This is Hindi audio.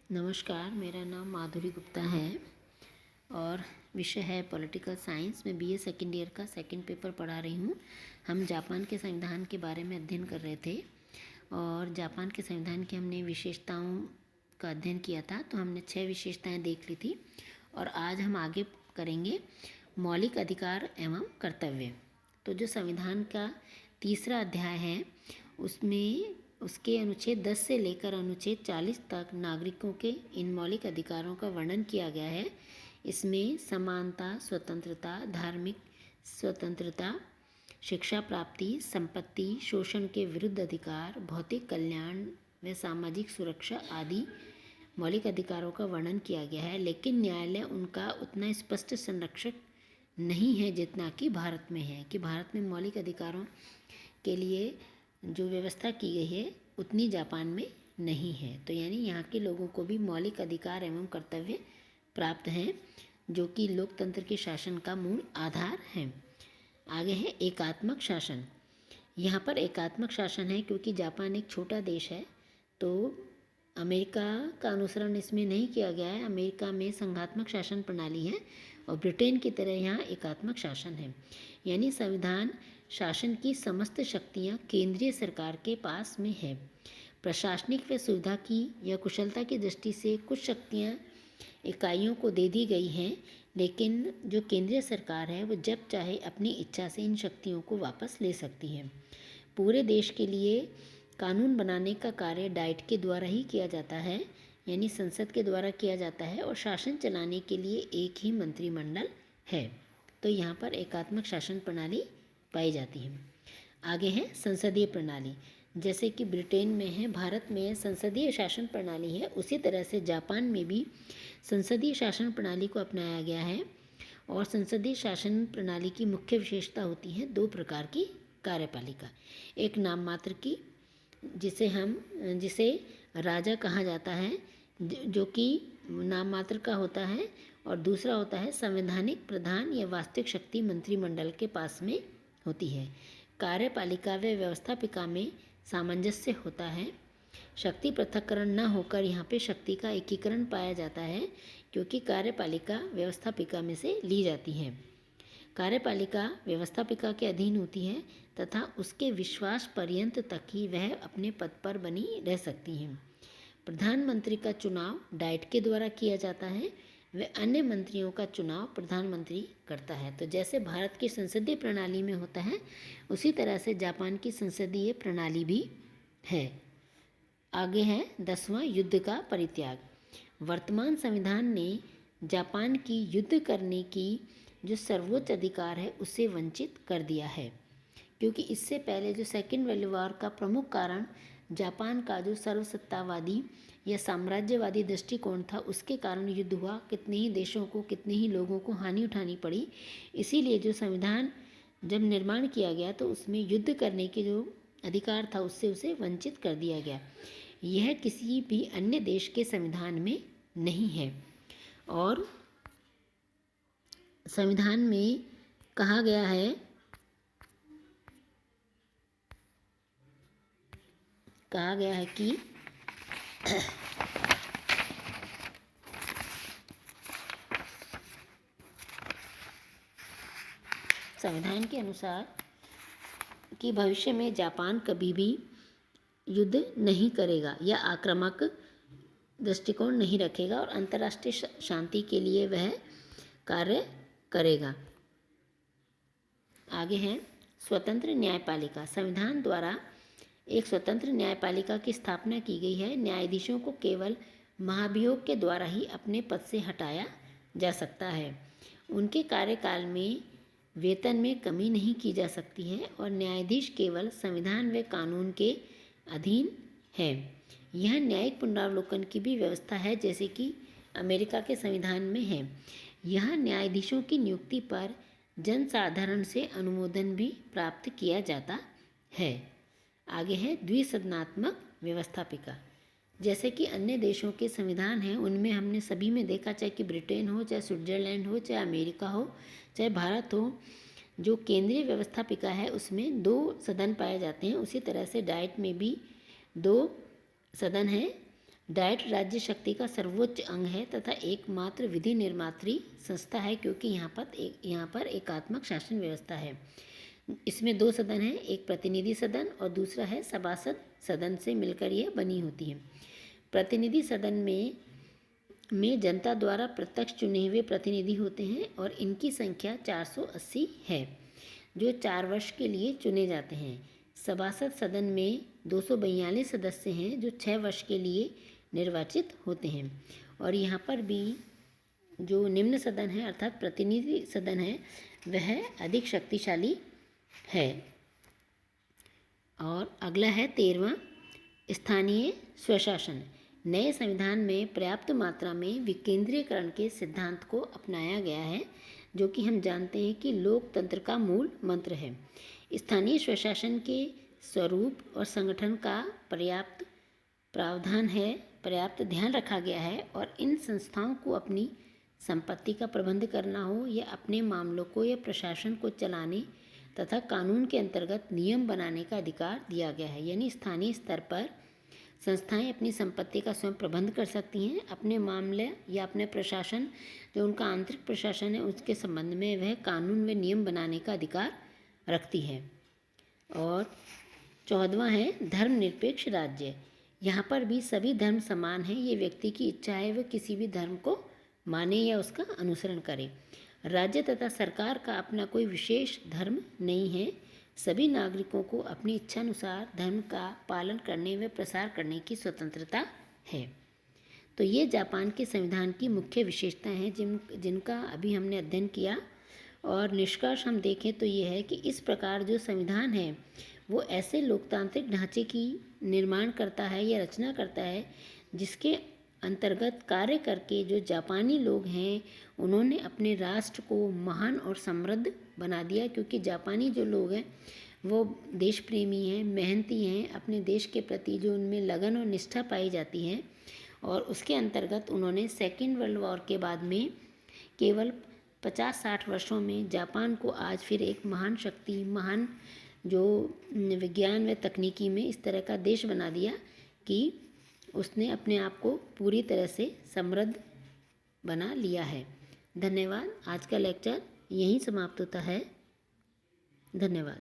नमस्कार, मेरा नाम माधुरी गुप्ता है और विषय है पॉलिटिकल साइंस। मैं बीए सेकेंड ईयर का सेकंड पेपर पढ़ा रही हूँ। हम जापान के संविधान के बारे में अध्ययन कर रहे थे और जापान के संविधान की हमने विशेषताओं का अध्ययन किया था। तो हमने 6 विशेषताएं देख ली थी और आज हम आगे करेंगे मौलिक अधिकार एवं कर्तव्य। तो जो संविधान का तीसरा अध्याय है उसमें उसके अनुच्छेद 10 से लेकर अनुच्छेद 40 तक नागरिकों के इन मौलिक अधिकारों का वर्णन किया गया है। इसमें समानता, स्वतंत्रता, धार्मिक स्वतंत्रता, शिक्षा प्राप्ति, संपत्ति, शोषण के विरुद्ध अधिकार, भौतिक कल्याण व सामाजिक सुरक्षा आदि मौलिक अधिकारों का वर्णन किया गया है। लेकिन न्यायालय उनका उतना स्पष्ट संरक्षक नहीं है जितना कि भारत में है, कि भारत में मौलिक अधिकारों के लिए जो व्यवस्था की गई है उतनी जापान में नहीं है। तो यानी यहाँ के लोगों को भी मौलिक अधिकार एवं कर्तव्य प्राप्त हैं, जो कि लोकतंत्र के शासन का मूल आधार है। आगे है एकात्मक शासन। यहाँ पर एकात्मक शासन है क्योंकि जापान एक छोटा देश है, तो अमेरिका का अनुसरण इसमें नहीं किया गया है। अमेरिका में संघात्मक शासन प्रणाली है और ब्रिटेन की तरह यहाँ एकात्मक शासन है। यानी संविधान शासन की समस्त शक्तियाँ केंद्रीय सरकार के पास में है। प्रशासनिक व सुविधा की या कुशलता की दृष्टि से कुछ शक्तियाँ इकाइयों को दे दी गई हैं, लेकिन जो केंद्रीय सरकार है वो जब चाहे अपनी इच्छा से इन शक्तियों को वापस ले सकती है। पूरे देश के लिए कानून बनाने का कार्य डाइट के द्वारा ही किया जाता है, यानी संसद के द्वारा किया जाता है, और शासन चलाने के लिए एक ही मंत्रिमंडल है। तो यहाँ पर एकात्मक शासन प्रणाली पाई जाती है। आगे है संसदीय प्रणाली। जैसे कि ब्रिटेन में है, भारत में संसदीय शासन प्रणाली है, उसी तरह से जापान में भी संसदीय शासन प्रणाली को अपनाया गया है। और संसदीय शासन प्रणाली की मुख्य विशेषता होती है 2 प्रकार की कार्यपालिका। एक नाम मात्र की, जिसे राजा कहा जाता है, जो कि नाम मात्र का होता है, और दूसरा होता है संवैधानिक प्रधान या वास्तविक शक्ति मंत्रिमंडल के पास में होती है। कार्यपालिका व व्यवस्थापिका में सामंजस्य होता है। शक्ति पृथक्करण न होकर यहाँ पे शक्ति का एकीकरण पाया जाता है, क्योंकि कार्यपालिका व्यवस्थापिका में से ली जाती है। कार्यपालिका व्यवस्थापिका के अधीन होती है तथा उसके विश्वास पर्यंत तक ही वह अपने पद पर बनी रह सकती है। प्रधानमंत्री का चुनाव डाइट के द्वारा किया जाता है, व अन्य मंत्रियों का चुनाव प्रधानमंत्री करता है। तो जैसे भारत की संसदीय प्रणाली में होता है, उसी तरह से जापान की संसदीय प्रणाली भी है। आगे है 10वां युद्ध का परित्याग। वर्तमान संविधान ने जापान की युद्ध करने की जो सर्वोच्च अधिकार है उससे वंचित कर दिया है, क्योंकि इससे पहले जो सेकेंड वर्ल्ड वॉर का प्रमुख कारण जापान का जो सर्वसत्तावादी या साम्राज्यवादी दृष्टिकोण था, उसके कारण युद्ध हुआ। कितने ही देशों को, कितने ही लोगों को हानि उठानी पड़ी। इसीलिए जो संविधान जब निर्माण किया गया तो उसमें युद्ध करने के जो अधिकार था उससे उसे वंचित कर दिया गया। यह किसी भी अन्य देश के संविधान में नहीं है। और संविधान में कहा गया है कि संविधान के अनुसार कि भविष्य में जापान कभी भी युद्ध नहीं करेगा या आक्रामक दृष्टिकोण नहीं रखेगा और अंतर्राष्ट्रीय शांति के लिए वह कार्य करेगा। आगे है स्वतंत्र न्यायपालिका। संविधान द्वारा एक स्वतंत्र न्यायपालिका की स्थापना की गई है। न्यायाधीशों को केवल महाभियोग के द्वारा ही अपने पद से हटाया जा सकता है। उनके कार्यकाल में वेतन में कमी नहीं की जा सकती है और न्यायाधीश केवल संविधान व कानून के अधीन है। यह न्यायिक पुनरावलोकन की भी व्यवस्था है, जैसे कि अमेरिका के संविधान में है। यह न्यायाधीशों की नियुक्ति पर जनसाधारण से अनुमोदन भी प्राप्त किया जाता है। आगे है द्विसदनात्मक व्यवस्थापिका। जैसे कि अन्य देशों के संविधान हैं, उनमें हमने सभी में देखा, चाहे कि ब्रिटेन हो, चाहे स्विट्जरलैंड हो, चाहे अमेरिका हो, चाहे भारत हो, जो केंद्रीय व्यवस्थापिका है उसमें 2 सदन पाए जाते हैं। उसी तरह से डाइट में भी 2 सदन हैं, डाइट राज्य शक्ति का सर्वोच्च अंग है तथा एकमात्र विधि निर्मात्री संस्था है, क्योंकि यहाँ पर एकात्मक शासन व्यवस्था है। इसमें 2 सदन हैं, एक प्रतिनिधि सदन और दूसरा है सभासद सदन से मिलकर यह बनी होती है। प्रतिनिधि सदन में जनता द्वारा प्रत्यक्ष चुने हुए प्रतिनिधि होते हैं और इनकी संख्या 480 है, जो 4 वर्ष के लिए चुने जाते हैं। सभासद सदन में 242 सदस्य हैं, जो 6 वर्ष के लिए निर्वाचित होते हैं। और यहाँ पर भी जो निम्न सदन है अर्थात प्रतिनिधि सदन है, वह अधिक शक्तिशाली है। और अगला है 13वां, स्थानीय स्वशासन। नए संविधान में पर्याप्त मात्रा में विकेंद्रीकरण के सिद्धांत को अपनाया गया है, जो कि हम जानते हैं कि लोकतंत्र का मूल मंत्र है। स्थानीय स्वशासन के स्वरूप और संगठन का पर्याप्त ध्यान रखा गया है और इन संस्थाओं को अपनी संपत्ति का प्रबंध करना हो या अपने मामलों को या प्रशासन को चलाने तथा कानून के अंतर्गत नियम बनाने का अधिकार दिया गया है। यानी स्थानीय स्तर पर संस्थाएं अपनी संपत्ति का स्वयं प्रबंध कर सकती हैं, अपने मामले या अपने प्रशासन, जो उनका आंतरिक प्रशासन है, उसके संबंध में वह कानून व नियम बनाने का अधिकार रखती है। और 14वां है धर्मनिरपेक्ष राज्य। यहाँ पर भी सभी धर्म समान हैं, ये व्यक्ति की इच्छा है वह किसी भी धर्म को माने या उसका अनुसरण करे। राज्य तथा सरकार का अपना कोई विशेष धर्म नहीं है, सभी नागरिकों को अपनी इच्छानुसार धर्म का पालन करने व प्रसार करने की स्वतंत्रता है। तो ये जापान के संविधान की मुख्य विशेषताएं हैं जिनका अभी हमने अध्ययन किया। और निष्कर्ष हम देखें तो ये है कि इस प्रकार जो संविधान है वो ऐसे लोकतांत्रिक ढांचे की निर्माण करता है या रचना करता है जिसके अंतर्गत कार्य करके जो जापानी लोग हैं उन्होंने अपने राष्ट्र को महान और समृद्ध बना दिया, क्योंकि जापानी जो लोग हैं वो देश प्रेमी हैं, मेहनती हैं, अपने देश के प्रति जो उनमें लगन और निष्ठा पाई जाती है। और उसके अंतर्गत उन्होंने सेकेंड वर्ल्ड वॉर के बाद में केवल 50-60 वर्षों में जापान को आज फिर एक महान शक्ति, महान जो विज्ञान व तकनीकी में इस तरह का देश बना दिया कि उसने अपने आप को पूरी तरह से समृद्ध बना लिया है। धन्यवाद। आज का लेक्चर यहीं समाप्त होता है। धन्यवाद।